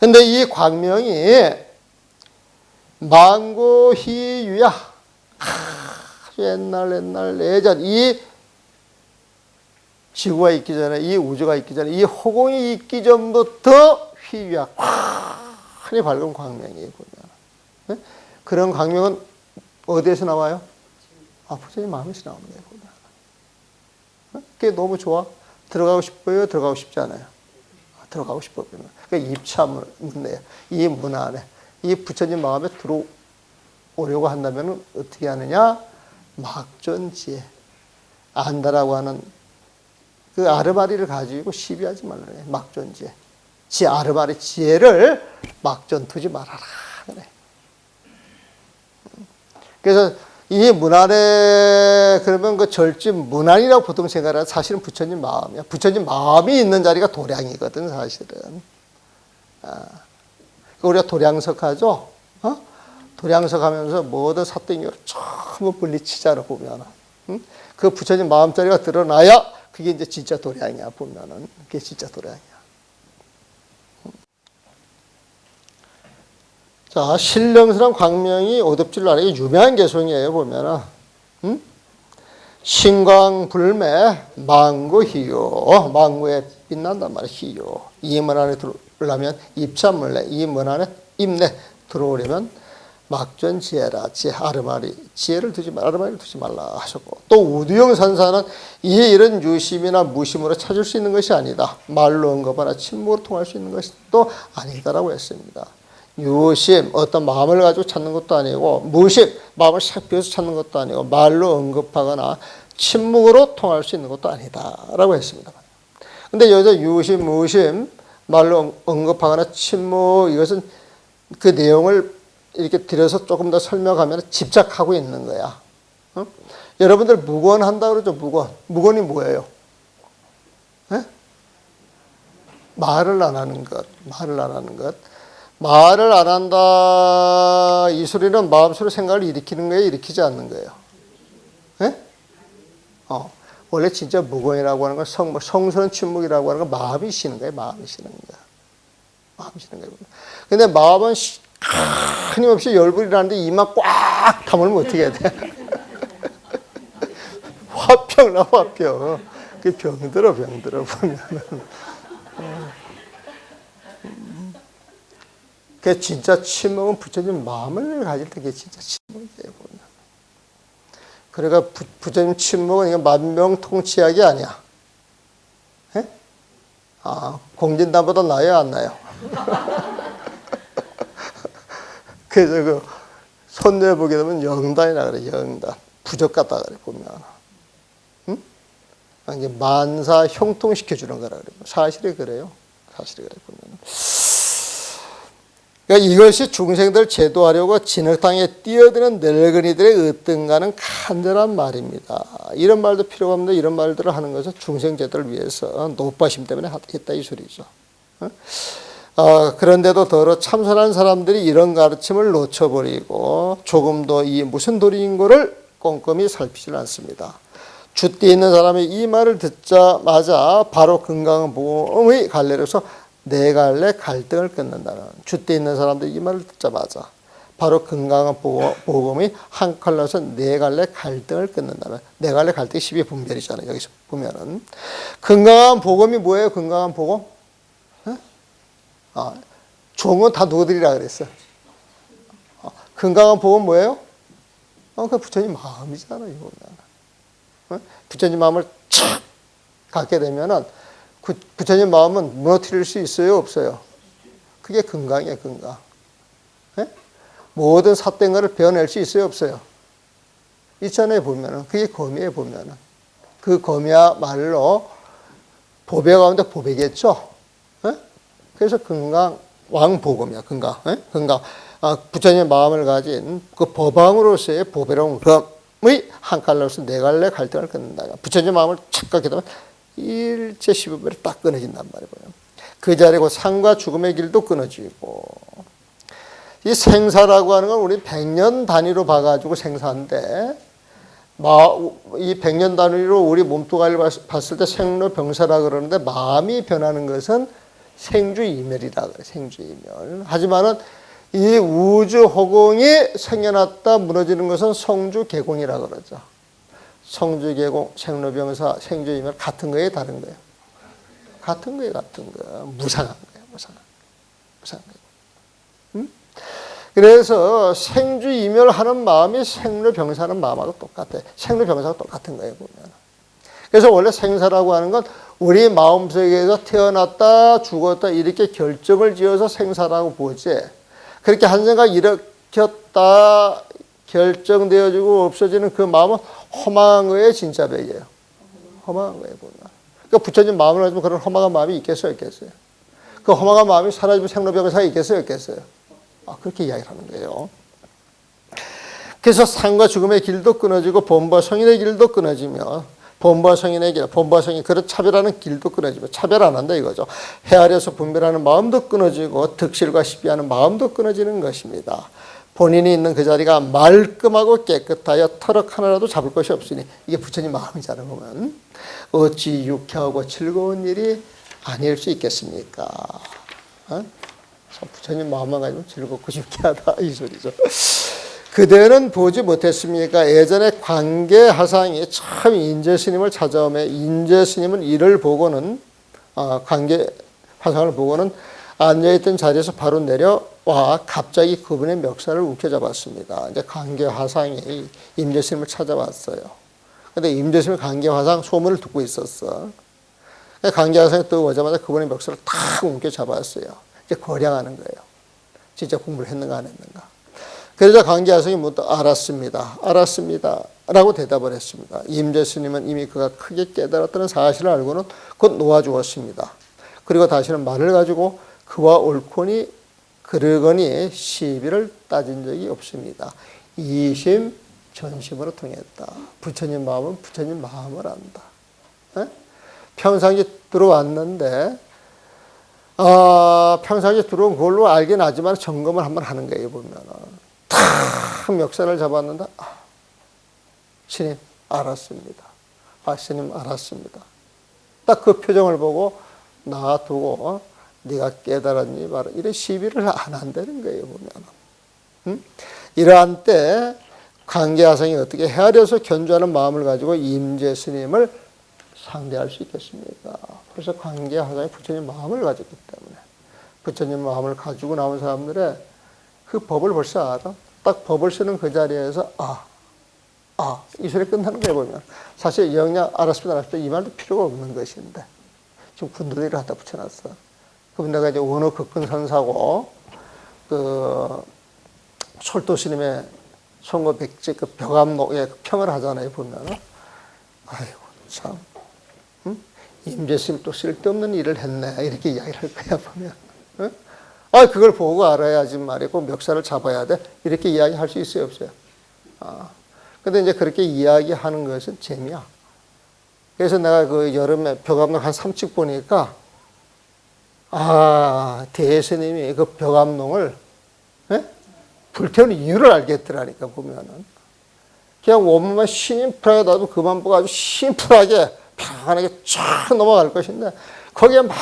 근데 이 광명이 망고 희유야. 옛날 예전 이 지구가 있기 전에, 이 우주가 있기 전에, 이 허공이 있기 전부터 희유야. 환히 밝은 광명이에요, 보면. 그런 광명은 어디에서 나와요? 부처님 마음에서 나옵니다, 보면. 그게 너무 좋아. 들어가고 싶어요? 들어가고 싶지 않아요? 들어가고 싶어, 보면. 그러니까 입차문이에요. 이 문 안에. 이 부처님 마음에 들어오려고 한다면 어떻게 하느냐? 막전지혜. 안다라고 하는 그 아르마리를 가지고 시비하지 말라네. 막전지혜. 아르마리 지혜를 막전 두지 말아라. 그래. 그래서 이 문안에 그러면 그 절집 문안이라고 보통 생각하는 사실은 부처님 마음이야. 부처님 마음이 있는 자리가 도량이거든, 사실은. 우리가 도량석 하죠? 도량석 하면서 모든 사땡이를 전부 분리치자로 보면, 그 부처님 마음자리가 드러나야 그게 이제 진짜 도량이야, 보면은. 그게 진짜 도량이야. 자, 신령스러운 광명이 오덥지를 않게 유명한 개송이에요, 보면은. 신광불매 망구희요. 망구에 빛난단 말이야, 희요. 이 문 안에 들어오려면 입참물래, 이 문 안에 입내 들어오려면 막전지혜라. 지혜를 두지 말라 하셨고, 또 우두영 산사는 이에 이런 유심이나 무심으로 찾을 수 있는 것이 아니다. 말로 언급하나 침묵으로 통할 수 있는 것이 또 아니다라고 했습니다. 유심, 어떤 마음을 가지고 찾는 것도 아니고, 무심, 마음을 싹 비워서 찾는 것도 아니고, 말로 언급하거나 침묵으로 통할 수 있는 것도 아니다라고 했습니다. 근데 여기서 유심, 무심, 말로 언급하거나 침묵, 이것은 그 내용을 이렇게 들여서 조금 더 설명하면 집착하고 있는 거야. 여러분들 무건한다 그러죠, 무건. 무건이 뭐예요? 말을 안 하는 것. 말을 안 한다. 이 소리는 마음속으로 생각을 일으키는 거예요? 일으키지 않는 거예요? 원래 진짜 무건이라고 하는 건 성스러운 침묵이라고 하는 건 마음이 쉬는 거예요. 마음이 쉬는 거예요. 근데 마음은 끊임없이 열불이 나는데 이만 꽉 다물면 어떻게 해야 돼? 화병. 그 병들어 보면은. 그 진짜 침묵은 부처님 마음을 가질 때 그게 진짜 침묵이에요. 그러니까 부처님 침묵은 이거 만명통치약이 아니야. 공진단보다 나아요, 안 나요? 그래서 그 손녀 보게 되면 영단이라 그래, 영단. 부적 같다 그래, 보면. 이제 만사 형통시켜주는 거라 그래. 사실이 그래요. 보면. 그러니까 이것이 중생들 제도하려고 진흙탕에 뛰어드는 늙은이들의 으뜸가는 간절한 말입니다. 이런 말도 필요가 없는데 이런 말들을 하는 것은 중생 제도를 위해서 노파심 때문에 했다 이 소리죠. 그런데도 더러 참선한 사람들이 이런 가르침을 놓쳐버리고 조금도 이 무슨 도리인 거를 꼼꼼히 살피질 않습니다. 줏대 있는 사람이 이 말을 듣자마자 바로 건강보험의 갈래로서 네 갈래 갈등을 끊는다는. 줏대 있는 사람들이 이 말을 듣자마자 바로 건강한 보험이 한 칼로서 네 갈래 갈등을 끊는다면, 네 갈래 갈등이 12분별이잖아요. 여기서 보면은 건강한 복음이 뭐예요? 건강한 복음? 종은 다 누구들이라 그랬어? 건강한 복음 뭐예요? 그 부처님 마음이잖아요. 부처님 마음을 착 갖게 되면은 부처님 마음은 무너뜨릴 수 있어요, 없어요? 그게 건강이에요, 건강. 모든 삿된 것을 베어낼 수 있어요, 없어요? 있잖아요, 보면은. 그게 검이에요, 보면은. 그 검이야말로 보배 가운데 보배겠죠? 그래서 건강, 왕보검이야, 건강. 건강. 부처님의 마음을 가진 그 법왕으로서의 보배로운 검의 한 칼로서 네 갈래 갈등을 끊는다. 부처님의 마음을 착 갖게 되면 일체 15배를 딱 끊어진단 말이에요. 그 자리에 그 삶과 죽음의 길도 끊어지고, 이 생사라고 하는 건 우리 100년 단위로 봐가지고 생사인데, 이 100년 단위로 우리 몸뚱아리를 봤을 때 생로병사라 그러는데, 마음이 변하는 것은 생주이멸이라 그래, 생주이멸. 하지만은 이 우주 허공이 생겨났다 무너지는 것은 성주개공이라 그러죠. 성주개공, 생로병사, 생주이멸 같은 거예요, 다른 거예요? 같은 거예요, 같은 거. 무상한 거예요, 무상한 거예요. 그래서 생주이멸하는 마음이 생로병사하는 마음하고 똑같아요. 생로병사가 똑같은 거예요, 보면. 그래서 원래 생사라고 하는 건 우리 마음속에서 태어났다 죽었다 이렇게 결정을 지어서 생사라고 보지, 그렇게 한 생각 일으켰다 결정되어지고 없어지는 그 마음은 허망한 거에 진짜 백이에요. 허망한 거예요, 보면. 그러니까 부처님 마음을 가지고 그런 허망한 마음이 있겠어요, 없겠어요? 그 허망한 마음이 사라지면 생로병사 사이에 있겠어요, 없겠어요? 그렇게 이야기를 하는 거예요. 그래서 삶과 죽음의 길도 끊어지고 본보와 성인의 길도 끊어지며 본보와 성인의 길, 본보와 성인 그런 차별하는 길도 끊어지며 차별 안 한다 이거죠. 헤아려서 분별하는 마음도 끊어지고 득실과 시비하는 마음도 끊어지는 것입니다. 본인이 있는 그 자리가 말끔하고 깨끗하여 터럭 하나라도 잡을 것이 없으니 이게 부처님 마음이잖아요. 보면 어찌 유쾌하고 즐거운 일이 아닐 수 있겠습니까? 부처님 마음만 가지고 즐겁고 유쾌하다 이 소리죠. 그대는 보지 못했습니까? 예전에 관계하상이 참 인재스님을 찾아오며 인재스님은 이를 보고는 관계하상을 보고는 앉아있던 자리에서 바로 내려와 갑자기 그분의 멱살을 움켜잡았습니다. 이제 관계화상이 임재스님을 찾아왔어요. 근데 임재스님이 관계화상 소문을 듣고 있었어. 관계화상이 또 오자마자 그분의 멱살을 탁 움켜잡았어요. 이제 거량하는 거예요. 진짜 공부를 했는가 안 했는가. 그러자 관계화상이 문득 알았습니다. 알았습니다. 라고 대답을 했습니다. 임재스님은 이미 그가 크게 깨달았다는 사실을 알고는 곧 놓아주었습니다. 그리고 다시는 말을 가지고 그와 옳거니 그르거니 시비를 따진 적이 없습니다. 이심 전심으로 통했다. 부처님 마음은 부처님 마음을 안다. 평상시 들어왔는데 평상시 들어온 걸로 알긴 하지만 점검을 한번 하는 거예요. 보면은 탁 멱살을 잡았는데 스님 알았습니다. 스님 알았습니다. 딱 그 표정을 보고 놔두고 네가 깨달았니? 바로 이런 시비를 안 한다는 거예요. 보면 이러한 때 관계화상이 어떻게 헤아려서 견주하는 마음을 가지고 임재 스님을 상대할 수 있겠습니까? 그래서 관계화상이 부처님 마음을 가졌기 때문에 부처님 마음을 가지고 나온 사람들의 그 법을 벌써 알아. 딱 법을 쓰는 그 자리에서 이 소리 끝나는 거예요. 보면 사실 영양 알았습니다. 이 말도 필요가 없는 것인데 지금 군더더기를 갖다 붙여놨어. 그럼 내가 이제 원어 극근선사고 그 솔도 스님의 송거 백제 그 벽암록에 평을 하잖아요. 보면은 아이고 참 임재 스님 또 쓸데없는 일을 했네 이렇게 이야기를 할 거야 보면. 그걸 보고 알아야지 말이고 멱살을 잡아야 돼. 이렇게 이야기할 수 있어요, 없어요? 근데 이제 그렇게 이야기하는 것은 재미야. 그래서 내가 그 여름에 벽암록 한 3칙 보니까, 대스님이 그 벽암록을, 불태우는 이유를 알겠더라니까, 보면은. 그냥 원문만 심플하게 놔도 그만 보고 아주 심플하게, 편하게 쫙 넘어갈 것인데, 거기에 막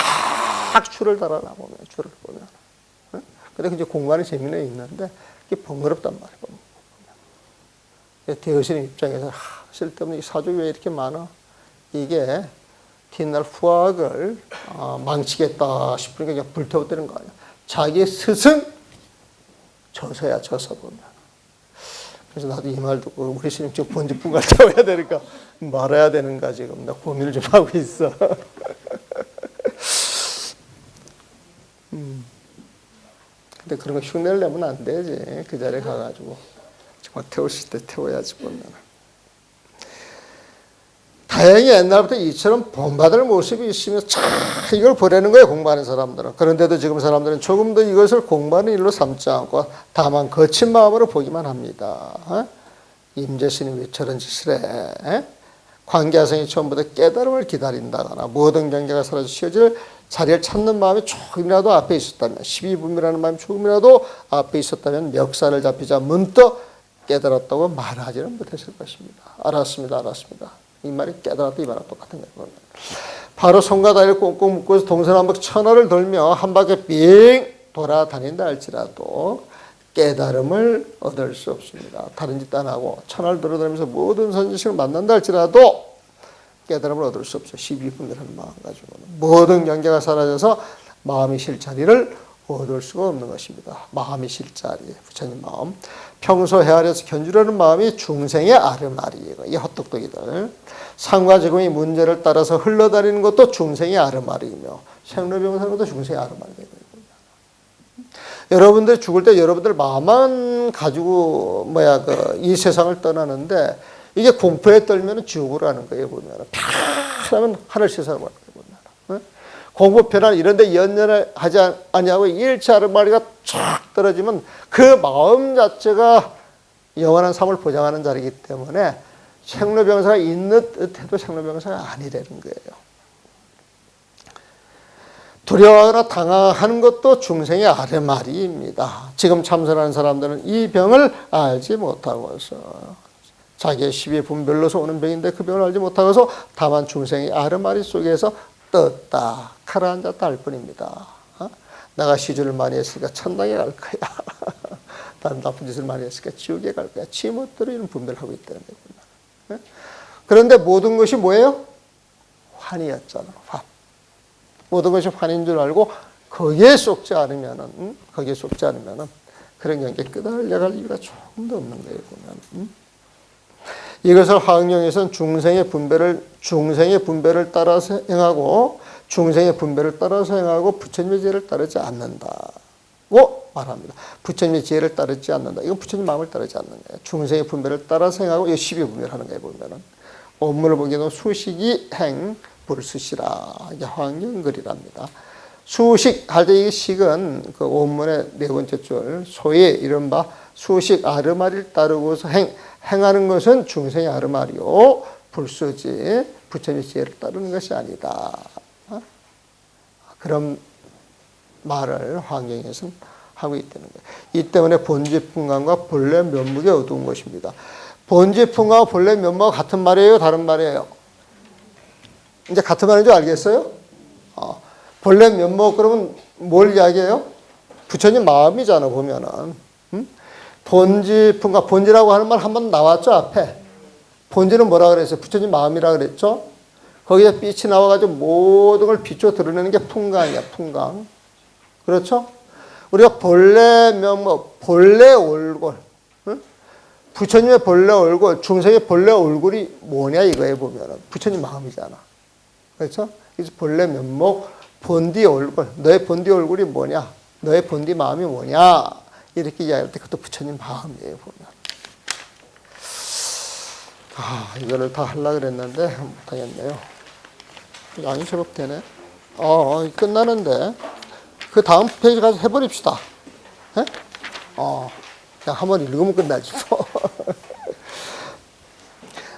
줄을 달아나 보면, 줄을 보면. 근데 이제 공부하는 재미는 있는데, 그게 번거롭단 말이에요. 대여스님 입장에서, 쓸데없는 이 사족이 왜 이렇게 많아? 이게 뒷날 후학을 망치겠다 싶으니까 그냥 불태웠다는 거 아니야. 자기 스승 져서야 져서 보면. 그래서 나도 이 말 듣고 우리 스님 지금 본집분 갔다 와야 되니까 말아야 되는가 지금 나 고민을 좀 하고 있어. 근데 그런 거 흉내를 내면 안 되지. 그 자리에 가가지고 정말 태울 수 있을 때 태워야지 보면. 다행히 옛날부터 이처럼 본받을 모습이 있으면 참 이걸 보려는 거예요. 공부하는 사람들은. 그런데도 지금 사람들은 조금 더 이것을 공부하는 일로 삼지 않고 다만 거친 마음으로 보기만 합니다. 임재 스님이 왜 저런 짓을 해? 관계화상이 처음부터 깨달음을 기다린다거나 모든 경계가 사라져 쉬어질 자리를 찾는 마음이 조금이라도 앞에 있었다면 12분이라는 마음이 조금이라도 앞에 있었다면 멱살을 잡히자 문득 깨달았다고 말하지는 못했을 것입니다. 알았습니다. 알았습니다. 이 말이 깨달았다 이 말과 똑같은 거예요. 바로 손과 다리를 꽁꽁 묶어서 동서남북 천하를 돌며 한 바퀴 빙 돌아다닌다 할지라도 깨달음을 얻을 수 없습니다. 다른 짓 안 하고 천하를 돌아다니면서 모든 선지식을 만난다 할지라도 깨달음을 얻을 수 없어요. 12분이라는 마음 가지고는. 모든 경계가 사라져서 마음이 쉴 자리를 얻을 수가 없는 것입니다. 마음이 쉴 자리, 부처님 마음. 평소 헤아려서 견주려는 마음이 중생의 아르마리예요. 이 헛똑똑이들. 상과 지금의 문제를 따라서 흘러다니는 것도 중생의 아르마리이며 생로병 사는 것도 중생의 아르마리예요. 여러분들 죽을 때 여러분들 마음만 가지고 이 세상을 떠나는데 이게 공포에 떨면 지옥으로 하는 거예요. 보면 하면 하늘 세상을 보는 거예요. 공포 편안 이런 데 연연을 하지 않냐고 일체 아르마리가 쫙 떨어지면 그 마음 자체가 영원한 삶을 보장하는 자리이기 때문에 생로병사가 있는 듯해도 생로병사가 아니라는 거예요. 두려워하거나 당황하는 것도 중생의 아르마리입니다. 지금 참선하는 사람들은 이 병을 알지 못하고서 자기의 시비 분별로서 오는 병인데 그 병을 알지 못하고서 다만 중생의 아르마리 속에서 떴다 가라앉았다 할 뿐입니다. 내가 시주를 많이 했으니까 천당에 갈 거야. 다른 나쁜 짓을 많이 했으니까 지옥에 갈 거야. 지멋대로 이런 분별을 하고 있다는 거예요. 그런데 모든 것이 뭐예요? 환이었잖아. 환. 모든 것이 환인 줄 알고 거기에 속지 않으면은 그런 경계에 끄달려갈 이유가 조금도 없는 거예요. 보면. 이것을 화응경에서는 중생의 분별을 따라서 행하고 중생의 분별을 따라서 행하고 부처님의 지혜를 따르지 않는다고 말합니다. 부처님의 지혜를 따르지 않는다. 이건 부처님 마음을 따르지 않는 거예요. 중생의 분별을 따라서 행하고 이거 12분별하는 거예요. 보면은 원문을 보게 되면 수식이 행 불수시라 이게 화응경글이랍니다. 수식 할 때 이 식은 그 원문의 네 번째 줄 소의 이른바 수식 아르마리를 따르고서 행하는 것은 중생의 아르마리요 불수지 부처님의 지혜를 따르는 것이 아니다. 그런 말을 화응경에서는 하고 있다는 거예요. 이 때문에 본지풍광과 본래 면목이 어두운 것입니다. 본지풍광과 본래 면목은 같은 말이에요? 다른 말이에요? 이제 같은 말인 줄 알겠어요? 본래 면목 그러면 뭘 이야기해요? 부처님 마음이잖아 보면은. 본지풍광 본지라고 하는 말 한 번 나왔죠 앞에. 본지는 뭐라 그랬어요? 부처님 마음이라 그랬죠? 거기에 빛이 나와가지고 모든 걸 비춰 드러내는 게 풍광이야 풍광. 그렇죠? 우리가 본래 면목, 본래 얼굴, 부처님의 본래 얼굴, 중생의 본래 얼굴이 뭐냐 이거에 보면 부처님 마음이잖아. 그렇죠? 그래서 본래 면목, 본디 얼굴, 너의 본디 얼굴이 뭐냐, 너의 본디 마음이 뭐냐 이렇게 이야기할 때 그것도 부처님 마음이에요 보면. 이거를 다 하려고 그랬는데 못하겠네요. 양이 제법 되네. 끝나는데. 그 다음 페이지 가서 해버립시다. 그냥 한번 읽으면 끝나지.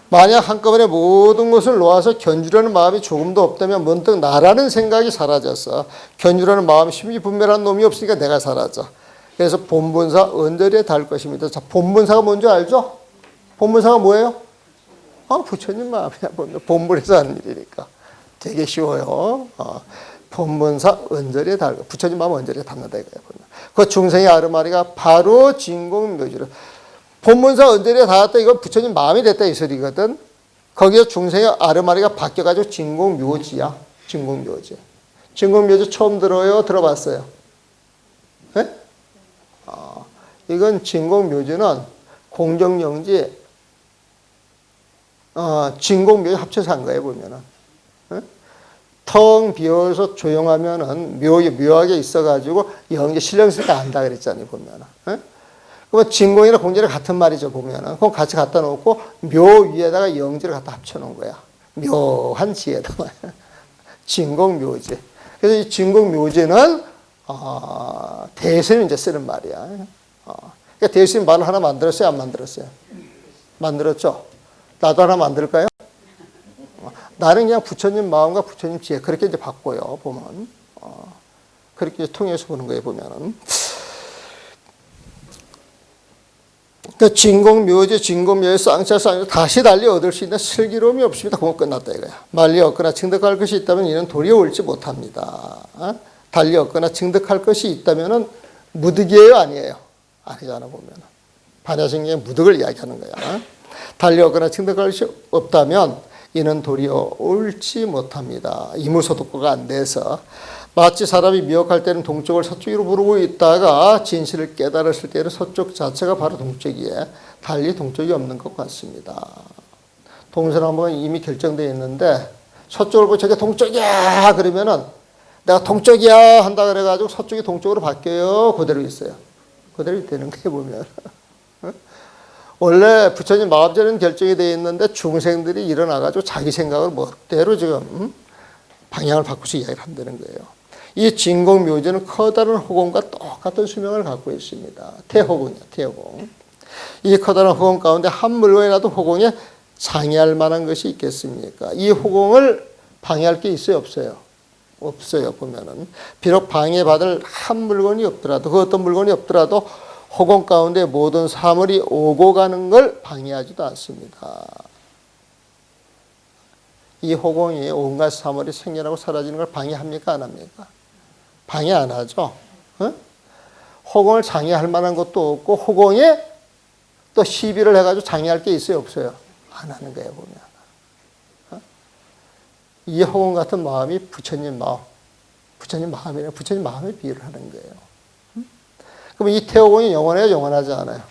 만약 한꺼번에 모든 것을 놓아서 견주려는 마음이 조금도 없다면 문득 나라는 생각이 사라져서 견주려는 마음이 심리분별한 놈이 없으니까 내가 사라져. 그래서 본분사 언저리에 닿을 것입니다. 자, 본분사가 뭔지 알죠? 본분사가 뭐예요? 부처님 마음이야. 본분에서 하는 일이니까. 되게 쉬워요. 본문사 언저리에 닿고 부처님 마음 언저리에 닿는다 이거예요. 그 중생의 아르마리가 바로 진공묘지로 본문사 언저리에 닿았다 이건 부처님 마음이 됐다 이 소리거든. 거기에 중생의 아르마리가 바뀌어가지고 진공묘지야. 진공묘지. 진공묘지 처음 들어요? 들어봤어요? 네? 이건 진공묘지는 공정영지 진공묘지 합쳐서 한 거예요 보면은. 텅 비어서 조용하면은 묘하게 있어가지고 영이 신령 쓸 때 안다 그랬잖아요 보면은. 그러면 진공이나 공정이 같은 말이죠 보면은. 그럼 같이 갖다 놓고 묘 위에다가 영지를 갖다 합쳐놓은 거야. 묘한 지혜다. 진공묘지. 그래서 이 진공묘지는 대스님 이제 쓰는 말이야. 그러니까 대스님 말을 하나 만들었어요, 안 만들었어요? 만들었죠. 나도 하나 만들까요? 나는 그냥 부처님 마음과 부처님 지혜 그렇게 이제 바꿔요 보면. 그렇게 통해서 보는 거예요 보면은. 그 진공묘지 진공묘에서 쌍차쌍 다시 달리 얻을 수 있는 슬기로움이 없습니다. 그건 끝났다 이거야. 말리 얻거나 증득할 것이 있다면 이는 도리어 옳지 못합니다. 달리 얻거나 증득할 것이 있다면은 무득이에요 아니에요? 아니잖아 보면. 반야신경에 무득을 이야기하는 거야. 달리 얻거나 증득할 것이 없다면 이는 도리어 옳지 못합니다. 이무소득고가 안 돼서 마치 사람이 미혹할 때는 동쪽을 서쪽으로 부르고 있다가 진실을 깨달았을 때는 서쪽 자체가 바로 동쪽이에 달리 동쪽이 없는 것 같습니다. 동서남북은 이미 결정되어 있는데 서쪽을 보고 저게 동쪽이야 그러면은 내가 동쪽이야 한다 그래가지고 서쪽이 동쪽으로 바뀌어요. 그대로 있어요. 그대로 되는 게 보면 원래 부처님 마음제는 결정이 되어 있는데 중생들이 일어나가지고 자기 생각을 멋대로 지금 방향을 바꾸서 이야기를 한다는 거예요. 이 진공묘지는 커다란 허공과 똑같은 수명을 갖고 있습니다. 태허공이요, 태허공. 이 커다란 허공 가운데 한 물건이라도 허공에 장애할 만한 것이 있겠습니까? 이 허공을 방해할 게 있어요, 없어요? 없어요, 보면은. 비록 방해받을 한 물건이 없더라도, 그 어떤 물건이 없더라도 허공 가운데 모든 사물이 오고 가는 걸 방해하지도 않습니다. 이 허공이 온갖 사물이 생겨나고 사라지는 걸 방해합니까? 안 합니까? 방해 안 하죠. 어? 허공을 장애할 만한 것도 없고 허공에 또 시비를 해가지고 장애할 게 있어요? 없어요? 안 하는 거예요, 보면. 어? 이 허공 같은 마음이 부처님 마음. 부처님 마음이라 부처님 마음에 비유를 하는 거예요. 그럼 이 태호공이 영원해요? 영원하지 않아요?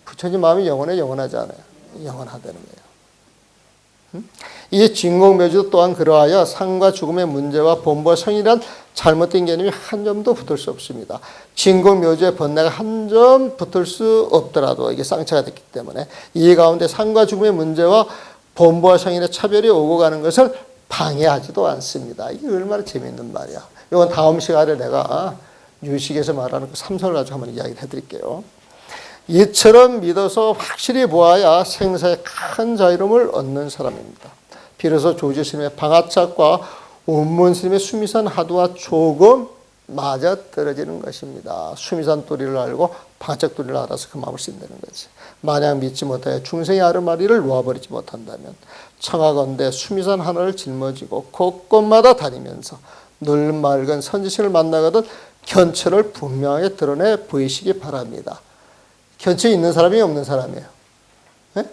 부처님 마음이 영원해요? 영원하지 않아요? 영원하다는 거예요. 이 진공묘지도 또한 그러하여 삶과 죽음의 문제와 본보와 성이란 잘못된 개념이 한 점도 붙을 수 없습니다. 진공묘지의 번뇌가 한 점 붙을 수 없더라도 이게 쌍차가 됐기 때문에 이 가운데 삶과 죽음의 문제와 본보와 성인의 차별이 오고 가는 것을 방해하지도 않습니다. 이게 얼마나 재미있는 말이야. 이건 다음 시간에 내가 유식에서 말하는 그 삼성을 가지고 한번 이야기를 해드릴게요. 이처럼 믿어서 확실히 보아야 생사의 큰 자유로움을 얻는 사람입니다. 비로소 조지 스님의 방아착과 운문 스님의 수미산 하두와 조금 맞아 떨어지는 것입니다. 수미산 도리를 알고 방아착 도리를 알아서 그 마음을 쓴다는 거지. 만약 믿지 못하여 중생의 아르마리를 놓아버리지 못한다면 청하건대 수미산 하나를 짊어지고 곳곳마다 다니면서 늘 맑은 선지식을 만나거든 견처를 분명하게 드러내 보이시기 바랍니다. 견처 있는 사람이 없는 사람이에요. 네?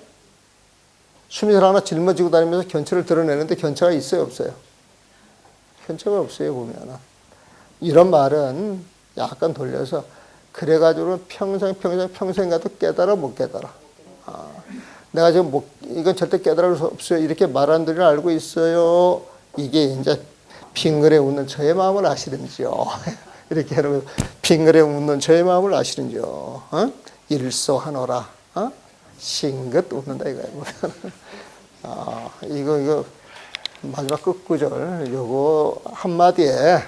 수미산 하나 짊어지고 다니면서 견처를 드러내는데 견처가 있어요, 없어요? 견처가 없어요, 보면은. 이런 말은 약간 돌려서 그래가지고 평생 가도 깨달아 못 깨달아. 내가 지금 이건 절대 깨달을 수 없어요. 이렇게 말하는 들을 알고 있어요. 이게 이제 빙그레 웃는 저의 마음을 아시는지요. 이렇게 해놓으면 빙그레 웃는 저의 마음을 아시는지요. 어? 일소하노라. 어? 싱긋 웃는다 이거예요. 이거 마지막 끝구절 요거 한마디에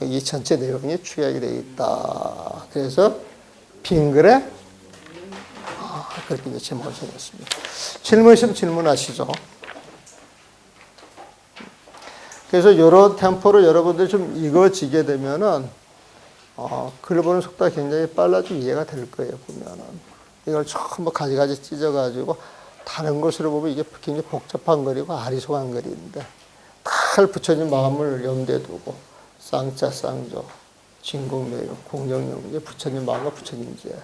이 전체 내용이 축약이 되어 있다. 그래서 빙그레 그렇게 이제 제목을 정했습니다. 질문 있으면 질문하시죠. 그래서 이런 템포로 여러분들이 좀 익어지게 되면은 글 보는 속도가 굉장히 빨라지고 이해가 될 거예요. 보면은 이걸 전부 가지가지 찢어가지고 다른 것으로 보면 이게 굉장히 복잡한 글이고 아리송한 글인데 다 부처님 마음을 염두에 두고 쌍자 쌍조 진공묘 공정용 부처님 마음과 부처님제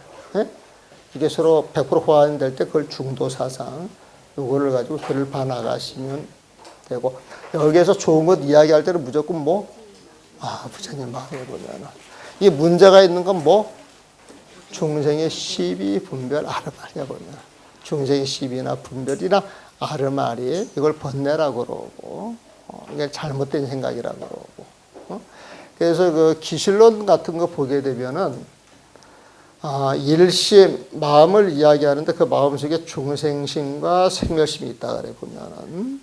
이게 서로 100% 호환될 때 그걸 중도사상 요거를 가지고 글을 봐나가시면 되고 여기에서 좋은 것 이야기할 때는 무조건 부처님 마음에 보면은 이 문제가 있는 건 중생의 시비 분별 아르마리야 보면 중생의 시비나 분별이나 아르마리 이걸 번뇌라고 그러고 이게 잘못된 생각이라고 그러고 그래서 그 기실론 같은 거 보게 되면은 일심 마음을 이야기하는데 그 마음 속에 중생심과 생멸심이 있다 그래 보면은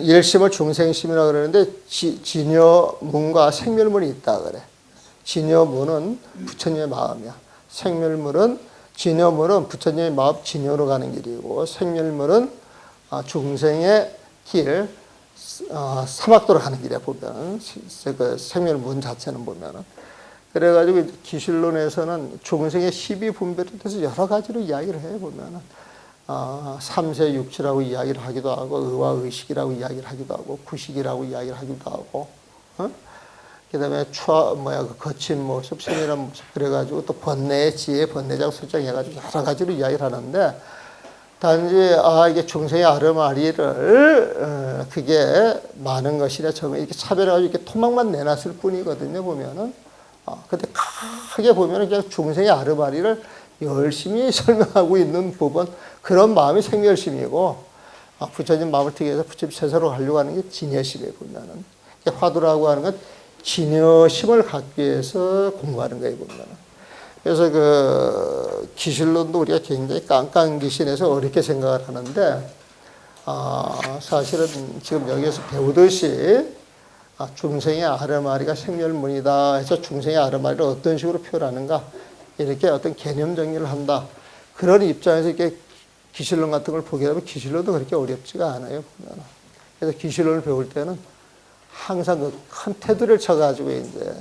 일심을 중생심이라 그러는데 진여문과 생멸문이 있다 그래. 진여문은 부처님의 마음이야. 생멸문은 진여문은 부처님의 마음 진여로 가는 길이고 생멸문은 중생의 길 사막도로 가는 길이야 보면 그 생멸문 자체는 보면은 그래가지고 기실론에서는 중생의 시비 분별에 대해서 여러 가지로 이야기를 해 보면은 삼세 육치라고 이야기를 하기도 하고 의와 의식이라고 이야기를 하기도 하고 구식이라고 이야기를 하기도 하고 그다음에 거친 모습, 세밀한 모습 그래가지고 또 번뇌의 지혜, 번뇌자고 설정해가지고 여러 가지로 이야기를 하는데 단지 이게 중생의 아르마리를 그게 많은 것이라 처음에 이렇게 차별해가지고 이렇게 토막만 내놨을 뿐이거든요 보면은 근데 크게 보면은 그냥 중생의 아르마리를 열심히 설명하고 있는 부분 그런 마음이 생멸심이고 부처님 마음을 트기 위해서 부처님 세상으로 가려고 하는 게 진여심이에요 보면은 화두라고 하는 건 진여심을 갖기 위해서 공부하는 거예요 보면은 그래서 그 기실론도 우리가 굉장히 깡깡기신해서 어렵게 생각을 하는데, 사실은 지금 여기에서 배우듯이 중생의 아르마리가 생멸문이다 해서 중생의 아르마리를 어떤 식으로 표현하는가, 이렇게 어떤 개념 정리를 한다. 그런 입장에서 이렇게 기실론 같은 걸 보게 되면 기실론도 그렇게 어렵지가 않아요. 그래서 기실론을 배울 때는 항상 그 큰 테두리를 쳐가지고 이제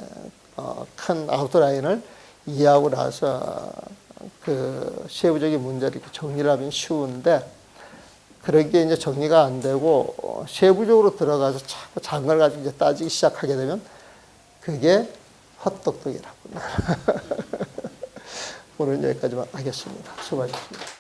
큰 아웃라인을 이해하고 나서 그 세부적인 문제를 이렇게 정리를 하면 쉬운데, 그러기에 이제 정리가 안 되고 세부적으로 들어가서 자꾸 작은 걸 가지고 이제 따지기 시작하게 되면 그게 헛똑똑이라고. 오늘 여기까지만 하겠습니다. 수고하셨습니다.